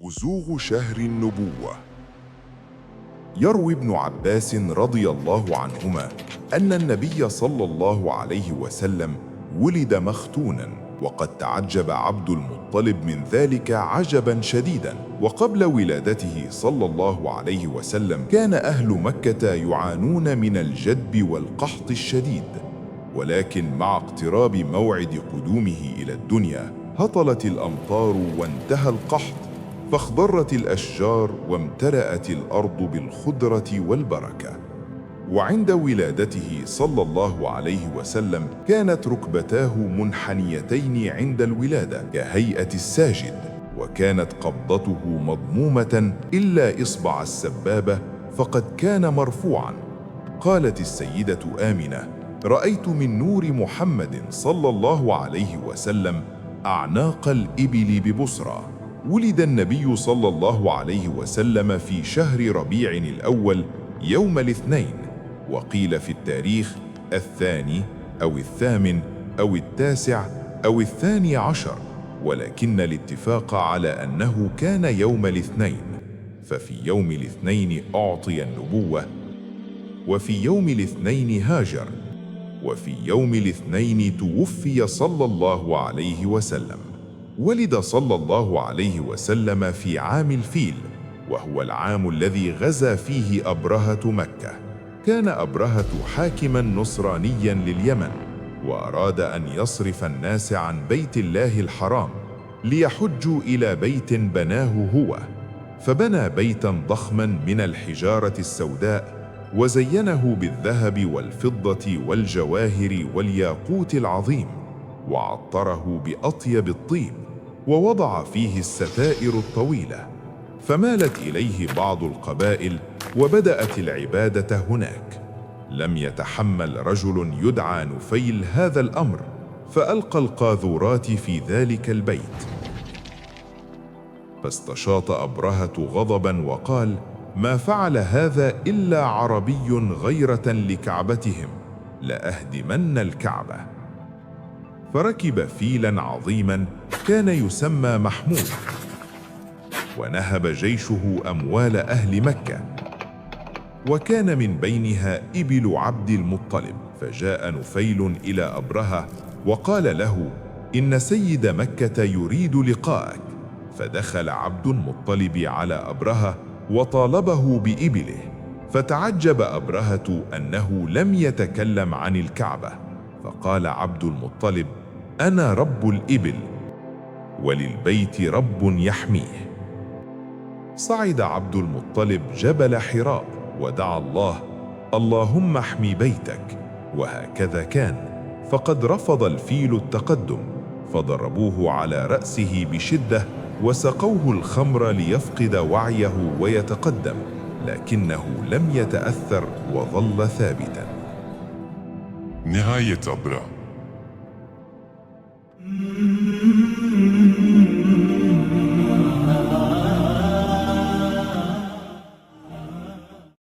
بزوغ شهر النبوة. يروي ابن عباس رضي الله عنهما أن النبي صلى الله عليه وسلم ولد مختونا، وقد تعجب عبد المطلب من ذلك عجبا شديدا. وقبل ولادته صلى الله عليه وسلم كان أهل مكة يعانون من الجدب والقحط الشديد، ولكن مع اقتراب موعد قدومه إلى الدنيا هطلت الأمطار وانتهى القحط، فاخضرت الأشجار وامتلأت الأرض بالخضرة والبركة. وعند ولادته صلى الله عليه وسلم كانت ركبتاه منحنيتين عند الولادة كهيئة الساجد، وكانت قبضته مضمومة إلا إصبع السبابة فقد كان مرفوعا. قالت السيدة آمنة: رأيت من نور محمد صلى الله عليه وسلم أعناق الإبل ببصرى. ولد النبي صلى الله عليه وسلم في شهر ربيع الأول يوم الاثنين، وقيل في التاريخ الثاني أو الثامن أو التاسع أو الثاني عشر، ولكن الاتفاق على أنه كان يوم الاثنين، ففي يوم الاثنين أعطي النبوة، وفي يوم الاثنين هاجر، وفي يوم الاثنين توفي صلى الله عليه وسلم. ولد صلى الله عليه وسلم في عام الفيل، وهو العام الذي غزا فيه أبرهة مكة. كان أبرهة حاكما نصرانيا لليمن، وأراد أن يصرف الناس عن بيت الله الحرام ليحجوا إلى بيت بناه هو، فبنى بيتا ضخما من الحجارة السوداء، وزينه بالذهب والفضة والجواهر والياقوت العظيم، وعطره بأطيب الطيب، ووضع فيه الستائر الطويلة. فمالت إليه بعض القبائل وبدأت العبادة هناك. لم يتحمل رجل يدعى نفيل هذا الأمر، فألقى القاذورات في ذلك البيت، فاستشاط أبرهة غضبا وقال: ما فعل هذا إلا عربي غيرة لكعبتهم، لأهدمن الكعبة. فركب فيلا عظيما كان يسمى محمود، ونهب جيشه أموال أهل مكة، وكان من بينها إبل عبد المطلب. فجاء نفيل إلى أبرهة وقال له: إن سيد مكة يريد لقاءك. فدخل عبد المطلب على أبرهة وطالبه بإبله، فتعجب أبرهة أنه لم يتكلم عن الكعبة، فقال عبد المطلب: أنا رب الإبل، وللبيت رب يحميه. صعد عبد المطلب جبل حراء ودعا الله: اللهم احمي بيتك. وهكذا كان، فقد رفض الفيل التقدم، فضربوه على رأسه بشدة وسقوه الخمر ليفقد وعيه ويتقدم، لكنه لم يتأثر وظل ثابتا. نهاية أبرهة.